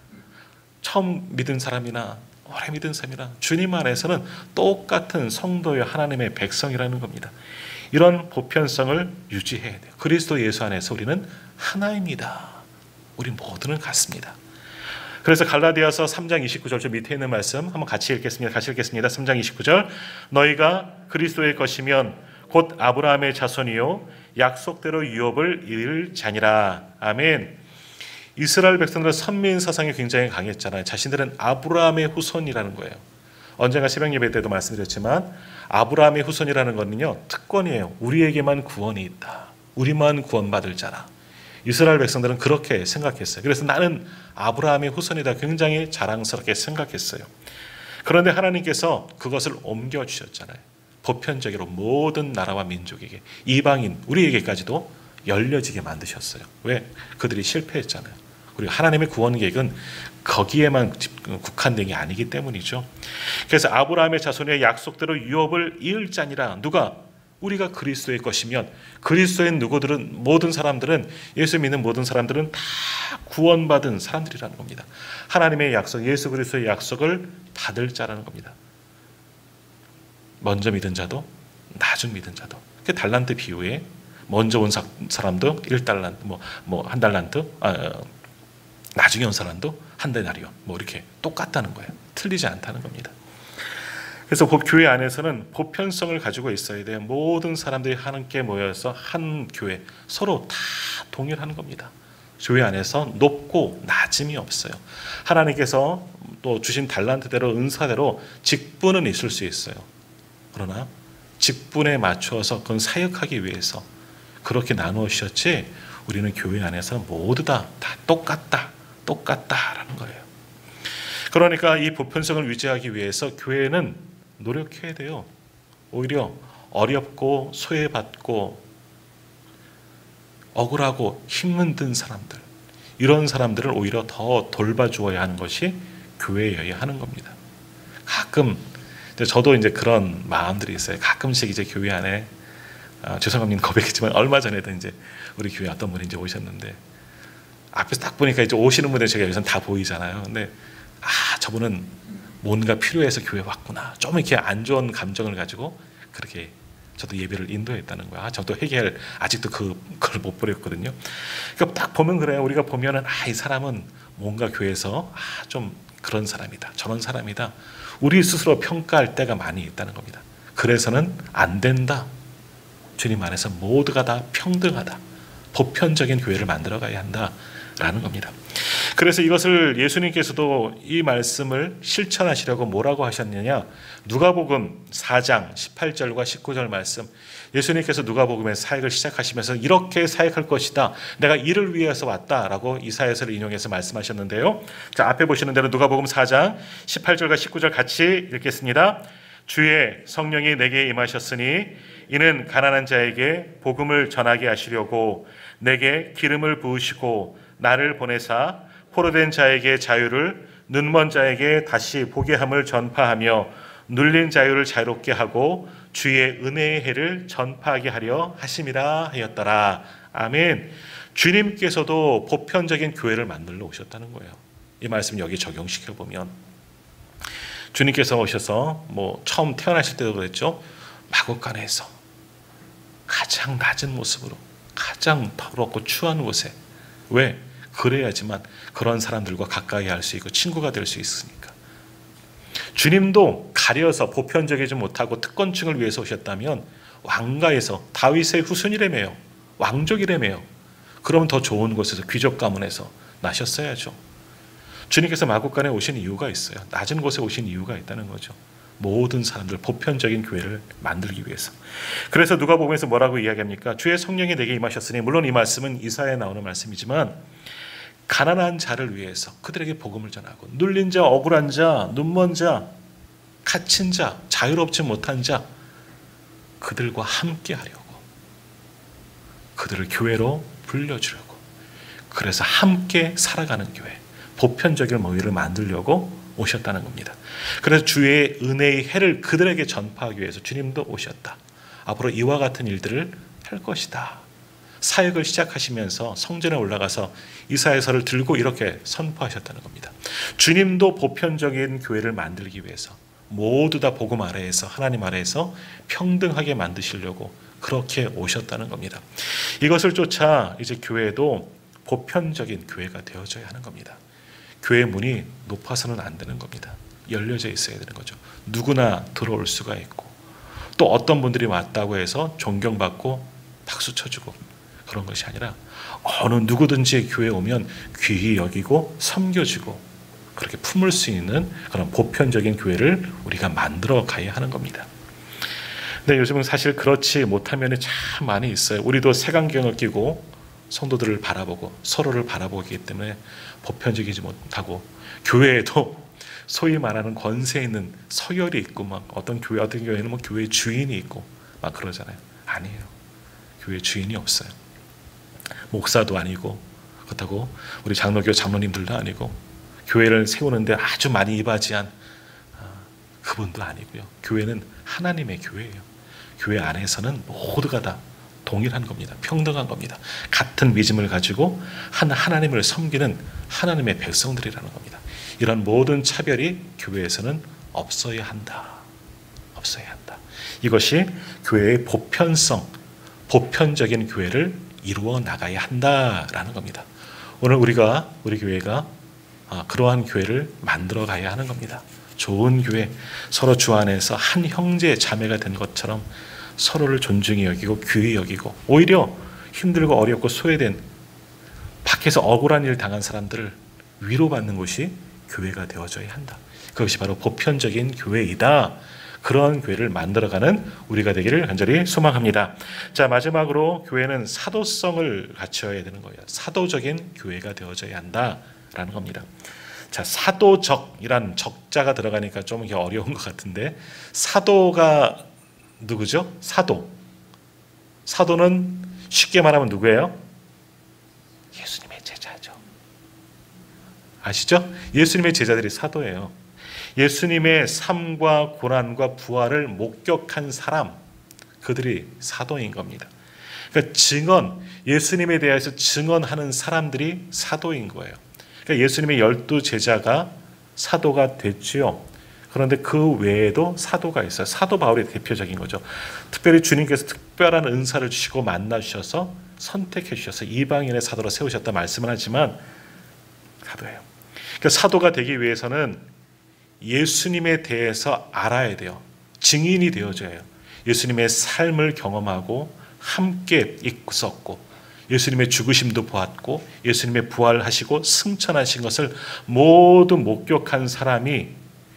처음 믿은 사람이나 오래 믿은 사람이나 주님 안에서는 똑같은 성도의 하나님의 백성이라는 겁니다. 이런 보편성을 유지해야 돼요. 그리스도 예수 안에서 우리는 하나입니다. 우리 모두는 같습니다. 그래서 갈라디아서 3장 29절 저 밑에 있는 말씀 한번 같이 읽겠습니다. 3장 29절. 너희가 그리스도의 것이면 곧 아브라함의 자손이요 약속대로 유업을 이을 자니라. 아멘. 이스라엘 백성들은 선민 사상이 굉장히 강했잖아요. 자신들은 아브라함의 후손이라는 거예요. 언젠가 새벽 예배 때도 말씀드렸지만 아브라함의 후손이라는 것은요 특권이에요. 우리에게만 구원이 있다. 우리만 구원받을 자라. 이스라엘 백성들은 그렇게 생각했어요. 그래서 나는 아브라함의 후손이다. 굉장히 자랑스럽게 생각했어요. 그런데 하나님께서 그것을 옮겨주셨잖아요. 보편적으로 모든 나라와 민족에게, 이방인 우리에게까지도 열려지게 만드셨어요. 왜? 그들이 실패했잖아요. 그리고 하나님의 구원 계획은 거기에만 국한된 게 아니기 때문이죠. 그래서 아브라함의 자손의 약속대로 유업을 이을 자니라. 누가? 우리가 그리스도의 것이면, 그리스도의 누구들은, 모든 사람들은, 예수 믿는 모든 사람들은 다 구원받은 사람들이라는 겁니다. 하나님의 약속, 예수 그리스도의 약속을 받을 자라는 겁니다. 먼저 믿은 자도 나중 믿은 자도. 그 달란트 비유에 먼저 온 사람도 1달란트, 한 달란트, 나중에 온 사람도 한 데나리온, 이렇게 똑같다는 거예요. 틀리지 않다는 겁니다. 그래서 교회 안에서는 보편성을 가지고 있어야 돼요. 모든 사람들이 함께 모여서 한 교회, 서로 다 동일한 겁니다. 교회 안에서 높고 낮음이 없어요. 하나님께서 또 주신 달란트대로 은사대로 직분은 있을 수 있어요. 그러나 직분에 맞추어서 그건 사역하기 위해서 그렇게 나누셨지, 우리는 교회 안에서 모두 다 똑같다라는 거예요. 그러니까 이 보편성을 유지하기 위해서 교회는 노력해야 돼요. 오히려 어렵고 소외받고 억울하고 힘든 사람들, 이런 사람들을 오히려 더 돌봐주어야 하는 것이 교회여야 하는 겁니다. 가끔 저도 이제 그런 마음들이 있어요. 가끔씩 이제 교회 안에 죄송합니다 고백했지만 얼마 전에도 이제 우리 교회 어떤 분이 이제 오셨는데 앞에서 딱 보니까 이제 오시는 분들 제가 여기서 다 보이잖아요. 근데 저분은 뭔가 필요해서 교회 왔구나. 좀 이렇게 안 좋은 감정을 가지고 그렇게 저도 예배를 인도했다는 거야. 저도 아직도 그걸 못 버렸거든요. 그러니까 딱 보면 그래요. 우리가 보면은 이 사람은 뭔가 교회에서 좀 그런 사람이다, 저런 사람이다. 우리 스스로 평가할 때가 많이 있다는 겁니다. 그래서는 안 된다. 주님 안에서 모두가 다 평등하다. 보편적인 교회를 만들어가야 한다라는 겁니다. 그래서 이것을 예수님께서도 이 말씀을 실천하시려고 뭐라고 하셨느냐, 누가복음 4장 18절과 19절 말씀, 예수님께서 누가복음에서 사역을 시작하시면서 이렇게 사역할 것이다, 내가 이를 위해서 왔다라고 이사야서를 인용해서 말씀하셨는데요. 자, 앞에 보시는 대로 누가복음 4장 18절과 19절 같이 읽겠습니다. 주의 성령이 내게 임하셨으니 이는 가난한 자에게 복음을 전하게 하시려고 내게 기름을 부으시고 나를 보내사 포로된 자에게 자유를, 눈먼 자에게 다시 보게 함을 전파하며 눌린 자유를 자유롭게 하고 주의 은혜의 해를 전파하게 하려 하심이라 하였더라. 아멘. 주님께서도 보편적인 교회를 만들러 오셨다는 거예요. 이 말씀 여기 적용시켜 보면 주님께서 오셔서 처음 태어나실 때도 그랬죠. 마구간에서 가장 낮은 모습으로 가장 더럽고 추한 곳에, 왜? 그래야지만 그런 사람들과 가까이 할 수 있고 친구가 될 수 있으니까. 주님도 가려서 보편적이지 못하고 특권층을 위해서 오셨다면 왕가에서 다윗의 후손이라며요, 왕족이라며요. 그러면 더 좋은 곳에서, 귀족 가문에서 나셨어야죠. 주님께서 마구간에 오신 이유가 있어요. 낮은 곳에 오신 이유가 있다는 거죠. 모든 사람들 보편적인 교회를 만들기 위해서. 그래서 누가복음에서 뭐라고 이야기합니까? 주의 성령이 내게 임하셨으니, 물론 이 말씀은 이사야에 나오는 말씀이지만 가난한 자를 위해서 그들에게 복음을 전하고, 눌린 자, 억울한 자, 눈먼 자, 갇힌 자, 자유롭지 못한 자, 그들과 함께 하려고, 그들을 교회로 불려주려고, 그래서 함께 살아가는 교회, 보편적인 모임을 만들려고 오셨다는 겁니다. 그래서 주의 은혜의 해를 그들에게 전파하기 위해서 주님도 오셨다. 앞으로 이와 같은 일들을 할 것이다. 사역을 시작하시면서 성전에 올라가서 이사야서를 들고 이렇게 선포하셨다는 겁니다. 주님도 보편적인 교회를 만들기 위해서 모두 다 복음 아래에서, 하나님 아래에서 평등하게 만드시려고 그렇게 오셨다는 겁니다. 이것을 쫓아 이제 교회도 보편적인 교회가 되어져야 하는 겁니다. 교회 문이 높아서는 안 되는 겁니다. 열려져 있어야 되는 거죠. 누구나 들어올 수가 있고, 또 어떤 분들이 왔다고 해서 존경받고 박수 쳐주고 그런 것이 아니라 어느 누구든지 교회에 오면 귀히 여기고 섬겨주고 그렇게 품을 수 있는 그런 보편적인 교회를 우리가 만들어 가야 하는 겁니다. 근데 요즘은 사실 그렇지 못한 면이 참 많이 있어요. 우리도 색안경을 끼고 성도들을 바라보고 서로를 바라보기 때문에 보편적이지 못하고, 교회에도 소위 말하는 권세 있는 서열이 있고, 막 어떤 교회는 교회 주인이 있고 막 그러잖아요. 아니에요. 교회 주인이 없어요. 목사도 아니고, 그렇다고 우리 장로교 장로님들도 아니고, 교회를 세우는데 아주 많이 이바지한 그분도 아니고요. 교회는 하나님의 교회예요. 교회 안에서는 모두가 다 동일한 겁니다. 평등한 겁니다. 같은 믿음을 가지고 하나님을 섬기는 하나님의 백성들이라는 겁니다. 이런 모든 차별이 교회에서는 없어야 한다. 없어야 한다. 이것이 교회의 보편성, 보편적인 교회를 이루어 나가야 한다라는 겁니다. 오늘 우리 교회가 그러한 교회를 만들어 가야 하는 겁니다. 좋은 교회, 서로 주 안에서 한 형제 자매가 된 것처럼 서로를 존중히 여기고 귀히 여기고, 오히려 힘들고 어렵고 소외된 밖에서 억울한 일 당한 사람들을 위로받는 곳이 교회가 되어져야 한다. 그것이 바로 보편적인 교회이다. 그런 교회를 만들어가는 우리가 되기를 간절히 소망합니다. 자, 마지막으로 교회는 사도성을 갖춰야 되는 거예요. 사도적인 교회가 되어져야 한다라는 겁니다. 자, 사도적이란 적자가 들어가니까 좀 어려운 것 같은데, 사도가 누구죠? 사도는 쉽게 말하면 누구예요? 예수님의 제자죠. 아시죠? 예수님의 제자들이 사도예요. 예수님의 삶과 고난과 부활을 목격한 사람, 그들이 사도인 겁니다. 그러니까 예수님에 대해서 증언하는 사람들이 사도인 거예요. 그러니까 예수님의 12 제자가 사도가 됐지요. 그런데 그 외에도 사도가 있어요. 사도 바울이 대표적인 거죠. 특별히 주님께서 특별한 은사를 주시고 만나주셔서 선택해 주셔서 이방인의 사도로 세우셨다 말씀을 하지만 사도예요. 그러니까 사도가 되기 위해서는 예수님에 대해서 알아야 돼요. 증인이 되어져야 해요. 예수님의 삶을 경험하고 함께 있었고, 예수님의 죽으심도 보았고, 예수님의 부활하시고 승천하신 것을 모두 목격한 사람이,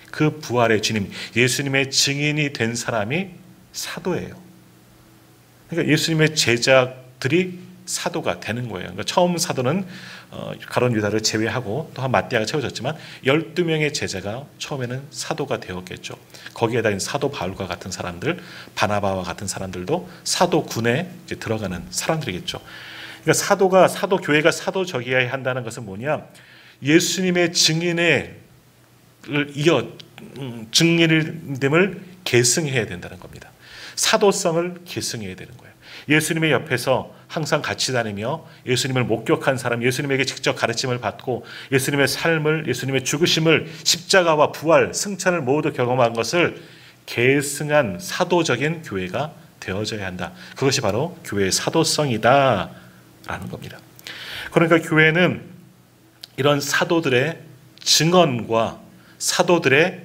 그 부활의 주님, 예수님의 증인이 된 사람이 사도예요. 그러니까 예수님의 제자들이 사도가 되는 거예요. 그러니까 처음 사도는 가룟 유다를 제외하고 또한 마띠아가 채워졌지만 12명의 제자가 처음에는 사도가 되었겠죠. 거기에다 사도 바울과 같은 사람들, 바나바와 같은 사람들도 사도군에 이제 들어가는 사람들이겠죠. 그러니까 교회가 사도적이어야 한다는 것은 뭐냐? 예수님의 증인됨을 계승해야 된다는 겁니다. 사도성을 계승해야 되는 거예요. 예수님의 옆에서 항상 같이 다니며 예수님을 목격한 사람, 예수님에게 직접 가르침을 받고 예수님의 삶을, 예수님의 죽으심을, 십자가와 부활, 승천을 모두 경험한 것을 계승한 사도적인 교회가 되어져야 한다. 그것이 바로 교회의 사도성이다 라는 겁니다. 그러니까 교회는 이런 사도들의 증언과 사도들의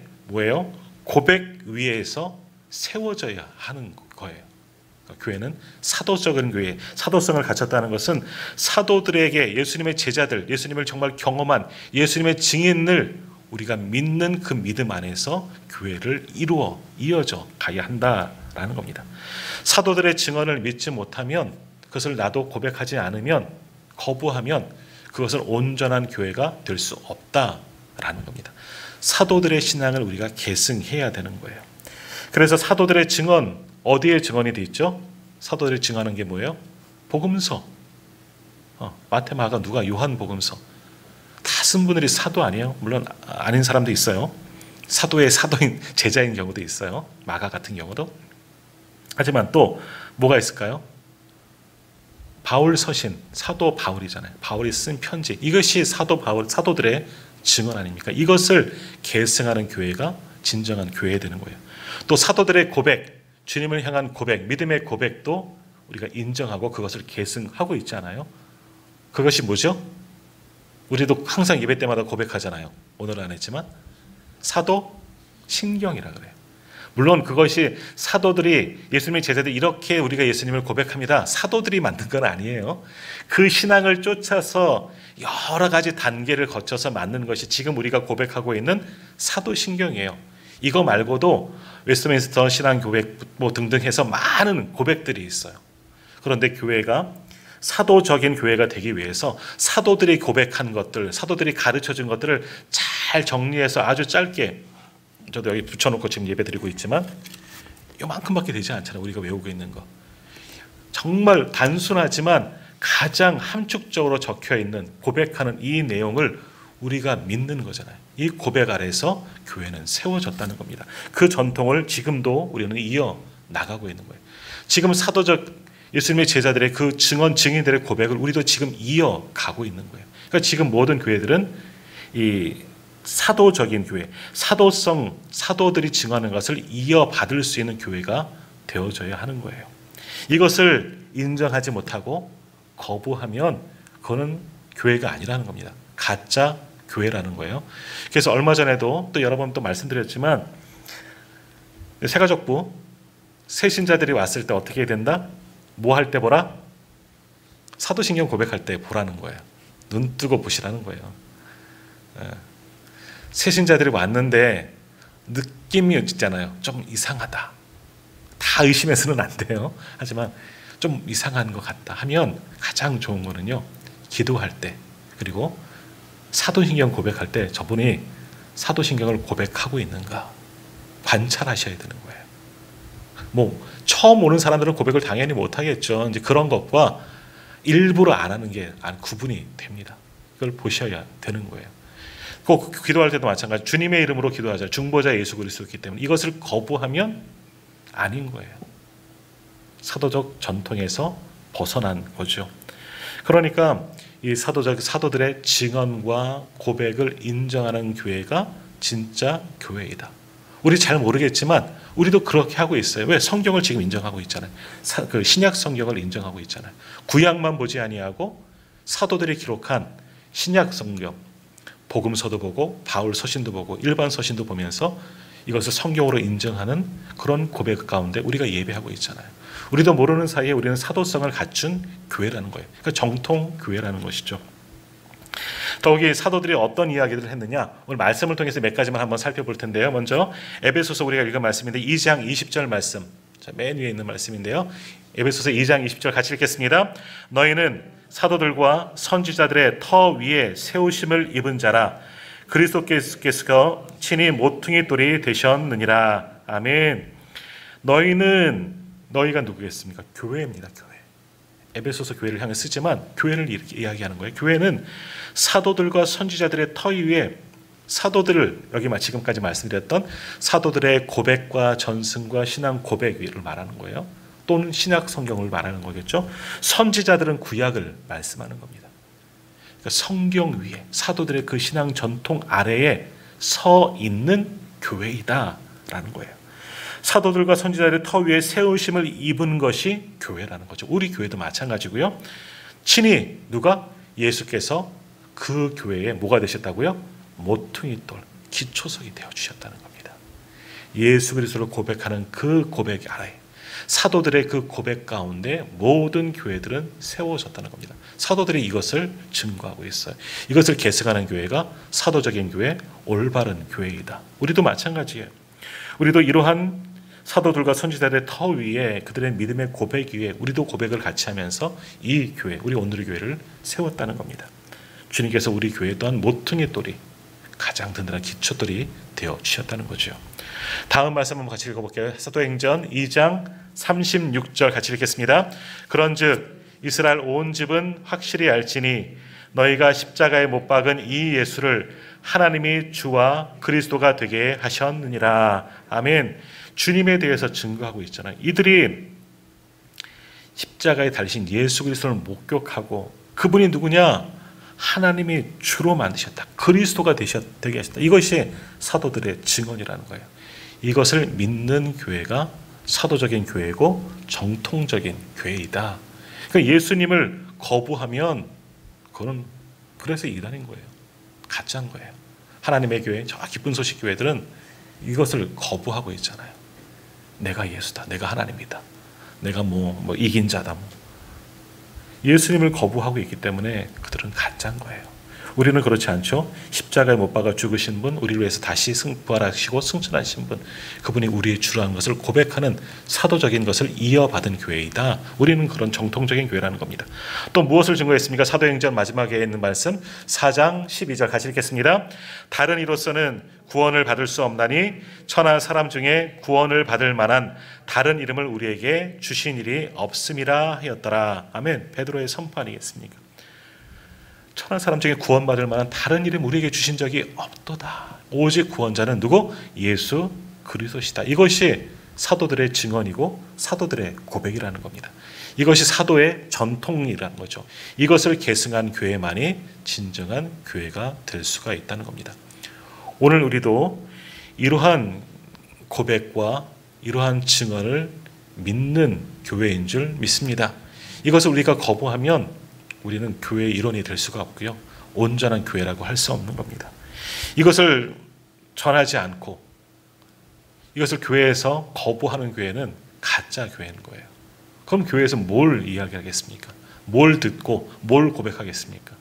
고백 위에서 세워져야 하는 거예요. 교회는 사도적인 교회, 사도성을 갖췄다는 것은 사도들에게 예수님의 제자들, 예수님을 정말 경험한 예수님의 증인을 우리가 믿는 그 믿음 안에서 교회를 이어져 가야 한다라는 겁니다. 사도들의 증언을 믿지 못하면, 그것을 나도 고백하지 않으면, 거부하면 그것은 온전한 교회가 될 수 없다라는 겁니다. 사도들의 신앙을 우리가 계승해야 되는 거예요. 그래서 사도들의 증언, 어디에 증언이 되어 있죠? 사도들이 증언하는 게 뭐예요? 복음서. 마태, 마가, 누가, 요한 복음서. 다 쓴 분들이 사도 아니에요? 물론 아닌 사람도 있어요. 사도의 사도인 제자인 경우도 있어요. 마가 같은 경우도. 하지만 또 뭐가 있을까요? 바울 서신, 사도 바울이잖아요. 바울이 쓴 편지. 이것이 사도들의 증언 아닙니까? 이것을 계승하는 교회가 진정한 교회 되는 거예요. 또 사도들의 고백, 주님을 향한 고백, 믿음의 고백도 우리가 인정하고 그것을 계승하고 있잖아요. 그것이 뭐죠? 우리도 항상 예배 때마다 고백하잖아요. 오늘은 안 했지만 사도 신경이라 그래요. 물론 그것이 사도들이, 예수님의 제자들이 이렇게 우리가 예수님을 고백합니다, 사도들이 만든 건 아니에요. 그 신앙을 쫓아서 여러 가지 단계를 거쳐서 만든 것이 지금 우리가 고백하고 있는 사도신경이에요. 이거 말고도 웨스트민스터 신앙고백 등등 해서 많은 고백들이 있어요. 그런데 교회가 사도적인 교회가 되기 위해서 사도들이 고백한 것들, 사도들이 가르쳐준 것들을 잘 정리해서 아주 짧게, 저도 여기 붙여놓고 지금 예배드리고 있지만 요만큼밖에 되지 않잖아요. 우리가 외우고 있는 거. 정말 단순하지만 가장 함축적으로 적혀있는, 고백하는 이 내용을 우리가 믿는 거잖아요. 이 고백 아래서 교회는 세워졌다는 겁니다. 그 전통을 지금도 우리는 이어나가고 있는 거예요. 지금 사도적 예수님의 제자들의 그 증인들의 고백을 우리도 지금 이어가고 있는 거예요. 그러니까 지금 모든 교회들은 이 사도적인 교회, 사도들이 증언하는 것을 이어받을 수 있는 교회가 되어져야 하는 거예요. 이것을 인정하지 못하고 거부하면 그거는 교회가 아니라는 겁니다. 가짜 교회라는 거예요. 그래서 얼마 전에도 또 여러 번 또 말씀드렸지만 새가족부 새 신자들이 왔을 때 어떻게 해야 된다? 뭐 할 때 보라? 사도신경 고백할 때 보라는 거예요. 눈 뜨고 보시라는 거예요. 새 신자들이 왔는데 느낌이 있잖아요. 좀 이상하다. 다 의심해서는 안 돼요. 하지만 좀 이상한 것 같다 하면 가장 좋은 거는요. 기도할 때 그리고 사도신경 고백할 때 저분이 사도신경을 고백하고 있는가 관찰하셔야 되는 거예요. 뭐 처음 오는 사람들은 고백을 당연히 못하겠죠. 이제 그런 것과 일부러 안 하는 게 구분이 됩니다. 그걸 보셔야 되는 거예요. 꼭 기도할 때도 마찬가지. 주님의 이름으로 기도하자. 중보자 예수 그리스도이기 때문에 이것을 거부하면 아닌 거예요. 사도적 전통에서 벗어난 거죠. 그러니까 이 사도들의 증언과 고백을 인정하는 교회가 진짜 교회이다. 우리 잘 모르겠지만 우리도 그렇게 하고 있어요. 왜? 성경을 지금 인정하고 있잖아요. 그 신약 성경을 인정하고 있잖아요. 구약만 보지 아니하고 사도들이 기록한 신약 성경, 복음서도 보고 바울 서신도 보고 일반 서신도 보면서 이것을 성경으로 인정하는 그런 고백 가운데 우리가 예배하고 있잖아요. 우리도 모르는 사이에 우리는 사도성을 갖춘 교회라는 거예요. 그러니까 정통 교회라는 것이죠. 더욱이 사도들이 어떤 이야기들을 했느냐, 오늘 말씀을 통해서 몇 가지만 한번 살펴볼 텐데요. 먼저 에베소서 우리가 읽은 말씀인데 2장 20절 말씀, 맨 위에 있는 말씀인데요. 에베소서 2장 20절 같이 읽겠습니다. 너희는 사도들과 선지자들의 터 위에 세우심을 입은 자라. 그리스도께서 친히 모퉁이 돌이 되셨느니라. 아멘. 너희가 누구겠습니까? 교회입니다. 교회. 에베소서 교회를 향해 쓰지만 교회를 이렇게 이야기하는 거예요. 교회는 사도들과 선지자들의 터 위에 사도들을 여기 지금까지 말씀드렸던 사도들의 고백과 전승과 신앙 고백 위를 말하는 거예요. 또는 신약 성경을 말하는 거겠죠. 선지자들은 구약을 말씀하는 겁니다. 그러니까 성경 위에 사도들의 그 신앙 전통 아래에 서 있는 교회이다라는 거예요. 사도들과 선지자들의 터 위에 세우심을 입은 것이 교회라는 거죠. 우리 교회도 마찬가지고요. 친히 누가? 예수께서 그 교회에 뭐가 되셨다고요? 모퉁이 돌, 기초석이 되어주셨다는 겁니다. 예수 그리스도를 고백하는 그 고백 아래 사도들의 그 고백 가운데 모든 교회들은 세워졌다는 겁니다. 사도들이 이것을 증거하고 있어요. 이것을 계승하는 교회가 사도적인 교회, 올바른 교회이다. 우리도 마찬가지예요. 우리도 이러한 사도들과 선지자들의 터 위에 그들의 믿음의 고백 위에 우리도 고백을 같이 하면서 이 교회, 우리 오늘의 교회를 세웠다는 겁니다. 주님께서 우리 교회 또한 모퉁이 돌이 가장 든든한 기초돌이 되어 주셨다는 거죠. 다음 말씀 한번 같이 읽어볼게요. 사도행전 2장 36절 같이 읽겠습니다. 그런즉 이스라엘 온 집은 확실히 알지니 너희가 십자가에 못 박은 이 예수를 하나님이 주와 그리스도가 되게 하셨느니라. 아멘. 주님에 대해서 증거하고 있잖아요. 이들이 십자가에 달리신 예수 그리스도를 목격하고 그분이 누구냐? 하나님이 주로 만드셨다. 그리스도가 되게 하셨다. 이것이 사도들의 증언이라는 거예요. 이것을 믿는 교회가 사도적인 교회고 정통적인 교회이다. 그러니까 예수님을 거부하면 그거는 그래서 이단인 거예요. 가짜인 거예요. 하나님의 교회, 저 기쁜 소식 교회들은 이것을 거부하고 있잖아요. 내가 예수다. 내가 하나님이다. 내가 뭐 이긴 자다. 예수님을 거부하고 있기 때문에 그들은 가짜인 거예요. 우리는 그렇지 않죠. 십자가에 못 박아 죽으신 분, 우리를 위해서 다시 부활하시고 승천하신 분, 그분이 우리의 주라는 것을 고백하는 사도적인 것을 이어받은 교회이다. 우리는 그런 정통적인 교회라는 겁니다. 또 무엇을 증거했습니까? 사도행전 마지막에 있는 말씀 4장 12절 같이 읽겠습니다. 다른 이로서는 구원을 받을 수 없나니 천하 사람 중에 구원을 받을 만한 다른 이름을 우리에게 주신 일이 없음이라 하였더라. 아멘. 베드로의 선포 아니겠습니까? 천하 사람 중에 구원받을 만한 다른 이름 우리에게 주신 적이 없도다. 오직 구원자는 누구? 예수 그리스도시다. 이것이 사도들의 증언이고 사도들의 고백이라는 겁니다. 이것이 사도의 전통이라는 거죠. 이것을 계승한 교회만이 진정한 교회가 될 수가 있다는 겁니다. 오늘 우리도 이러한 고백과 이러한 증언을 믿는 교회인 줄 믿습니다. 이것을 우리가 거부하면 우리는 교회의 일원이 될 수가 없고요. 온전한 교회라고 할 수 없는 겁니다. 이것을 전하지 않고 이것을 교회에서 거부하는 교회는 가짜 교회인 거예요. 그럼 교회에서 뭘 이야기하겠습니까? 뭘 듣고 뭘 고백하겠습니까?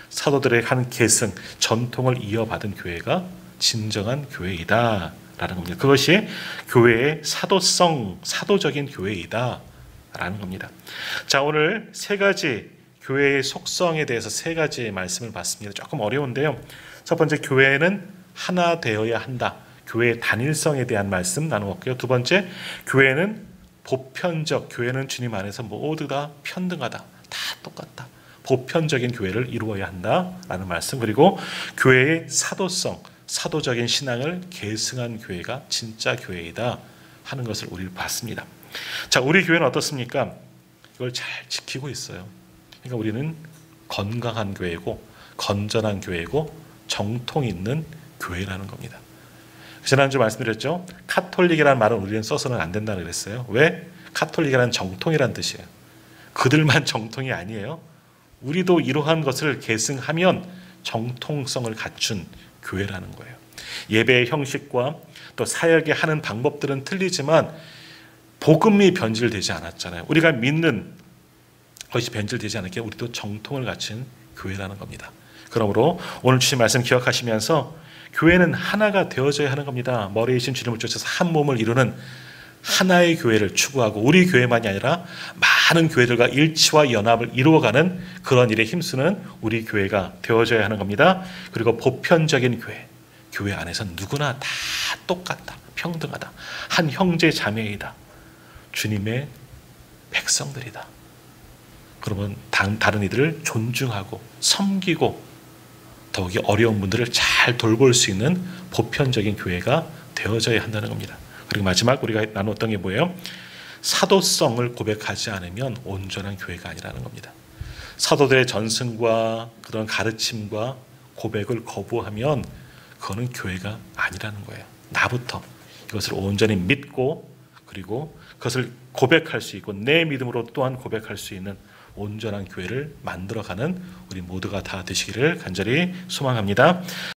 사도들의 한 계승, 전통을 이어받은 교회가 진정한 교회이다라는 겁니다. 그것이 교회의 사도성, 사도적인 교회이다라는 겁니다. 자, 오늘 세 가지 교회의 속성에 대해서 세 가지 말씀을 봤습니다. 조금 어려운데요. 첫 번째, 교회는 하나 되어야 한다. 교회의 단일성에 대한 말씀 나누었고요. 두 번째, 교회는 보편적, 교회는 주님 안에서 모두 다 편등하다. 다 똑같다. 보편적인 교회를 이루어야 한다라는 말씀. 그리고 교회의 사도성, 사도적인 신앙을 계승한 교회가 진짜 교회이다 하는 것을 우리 봤습니다. 자, 우리 교회는 어떻습니까? 이걸 잘 지키고 있어요. 그러니까 우리는 건강한 교회고 건전한 교회고 정통 있는 교회라는 겁니다. 지난주 말씀드렸죠. 카톨릭이라는 말은 우리는 써서는 안 된다고 그랬어요. 왜? 카톨릭이라는 정통이란 뜻이에요. 그들만 정통이 아니에요. 우리도 이러한 것을 계승하면 정통성을 갖춘 교회라는 거예요. 예배의 형식과 또 사역에 하는 방법들은 틀리지만 복음이 변질되지 않았잖아요. 우리가 믿는 것이 변질되지 않게 우리도 정통을 갖춘 교회라는 겁니다. 그러므로 오늘 주신 말씀 기억하시면서 교회는 하나가 되어져야 하는 겁니다. 머리이신 주님을 쫓아서 한 몸을 이루는 하나의 교회를 추구하고 우리 교회만이 아니라 많은 교회들과 일치와 연합을 이루어가는 그런 일에 힘쓰는 우리 교회가 되어져야 하는 겁니다. 그리고 보편적인 교회, 교회 안에서 누구나 다 똑같다, 평등하다, 한 형제 자매이다, 주님의 백성들이다. 그러면 다른 이들을 존중하고 섬기고 더욱이 어려운 분들을 잘 돌볼 수 있는 보편적인 교회가 되어져야 한다는 겁니다. 그리고 마지막 우리가 나눴던 게 뭐예요? 사도성을 고백하지 않으면 온전한 교회가 아니라는 겁니다. 사도들의 전승과 그런 가르침과 고백을 거부하면 그거는 교회가 아니라는 거예요. 나부터 이것을 온전히 믿고 그리고 그것을 고백할 수 있고 내 믿음으로 또한 고백할 수 있는 온전한 교회를 만들어가는 우리 모두가 다 되시기를 간절히 소망합니다.